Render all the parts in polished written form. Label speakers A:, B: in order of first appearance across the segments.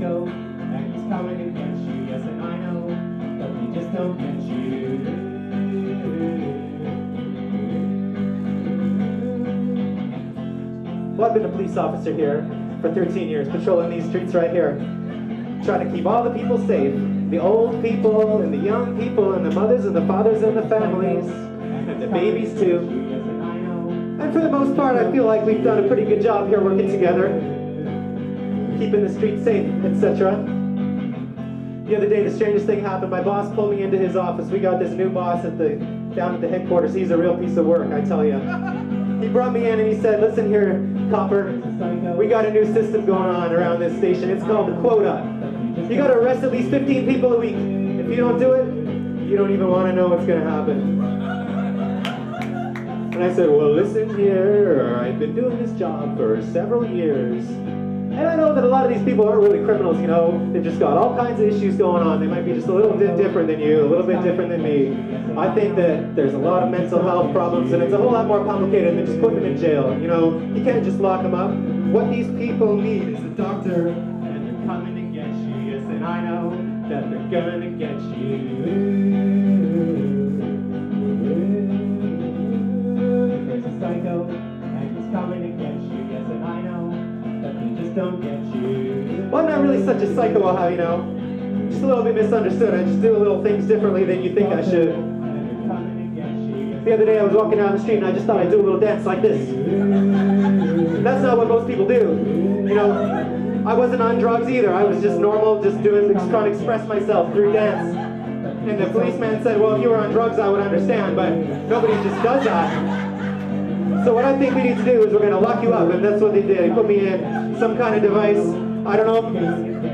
A: psycho, and he's coming to get you. Yes, and I know that they just don't get you.
B: Well, I've been a police officer here for 13 years, patrolling these streets right here, trying to keep all the people safe. The old people, and the young people, and the mothers, and the fathers, and the families, and the babies too. And for the most part, I feel like we've done a pretty good job here working together, keeping the streets safe, etc. The other day, the strangest thing happened. My boss pulled me into his office. We got this new boss down at the headquarters. He's a real piece of work, I tell you. He brought me in and he said, listen here, copper, we got a new system going on around this station. It's called the quota. You got to arrest at least 15 people a week. If you don't do it, you don't even want to know what's going to happen. And I said, well, listen here, I've been doing this job for several years. And I know that a lot of these people aren't really criminals, you know. They've just got all kinds of issues going on. They might be just a little bit different than you, a little bit different than me. I think that there's a lot of mental health problems, and it's a whole lot more complicated than just putting them in jail. You know, you can't just lock them up. What these people need is a doctor, and they're coming to get you. Yes, and I know that they're gonna get you.
A: There's a psycho, and he's coming to get you. Yes, and I know that they just don't get you.
B: Well, I'm not really such a psycho, I'll have you know. Just a little bit misunderstood. I just do little things differently than you think I should. The other day I was walking down the street and I just thought I'd do a little dance like this. That's not what most people do. You know, I wasn't on drugs either. I was just normal, just trying to express myself through dance. And the policeman said, well, if you were on drugs, I would understand, but nobody just does that. So what I think we need to do is we're going to lock you up, and that's what they did. They put me in some kind of device. I don't know if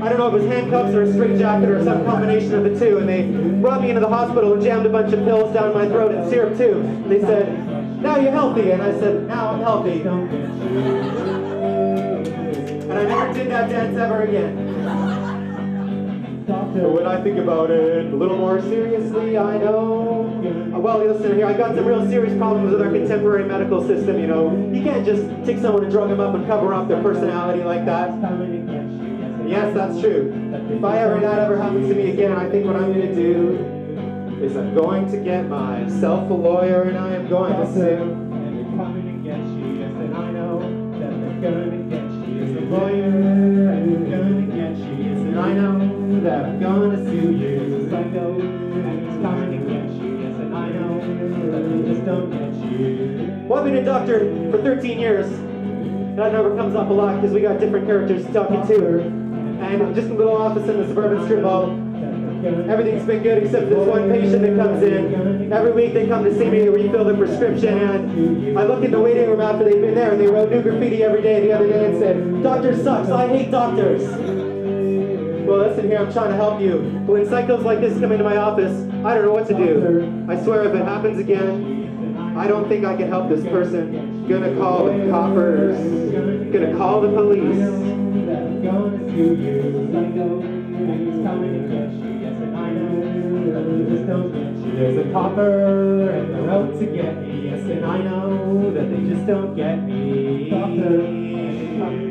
B: it was handcuffs or a straitjacket or some combination of the two, and they brought me into the hospital and jammed a bunch of pills down my throat and syrup too. And they said, now you're healthy, and I said, now I'm healthy. And I never did that dance ever again. But when I think about it a little more seriously, I know, well, listen here, I got some real serious problems with our contemporary medical system, you know. You can't just take someone and drug them up and cover up their personality like that. Yes, that's true. If that ever happens to me again, I think what I'm going to do is I'm going to get myself a lawyer and I am going to sue.
A: And they're coming to get you, yes, and I know that they're going to get you. As a lawyer, and they're going to get you, yes, and I know that I'm going to sue you. As a psycho, and he's coming to get you, yes, and I know that they just don't get you.
B: Well, I've been a doctor for 13 years. That number comes up a lot because we got different characters talking to. And just a little office in the suburban strip mall. Everything's been good except for this one patient that comes in. Every week they come to see me to refill their prescription, and I look in the waiting room after they've been there and they wrote new graffiti every day the other day and said, "Doctor sucks, I hate doctors." Well, listen here, I'm trying to help you. But when psychos like this come into my office, I don't know what to do. I swear if it happens again, I don't think I can help this person. Gonna call the coppers. Gonna call the police.
A: Gonna sue you, psycho, and he's coming to get you. Yes, and I know that they just don't get you. There's a copper and they're out to get me. Yes, and I know that they just don't get me. Doctor.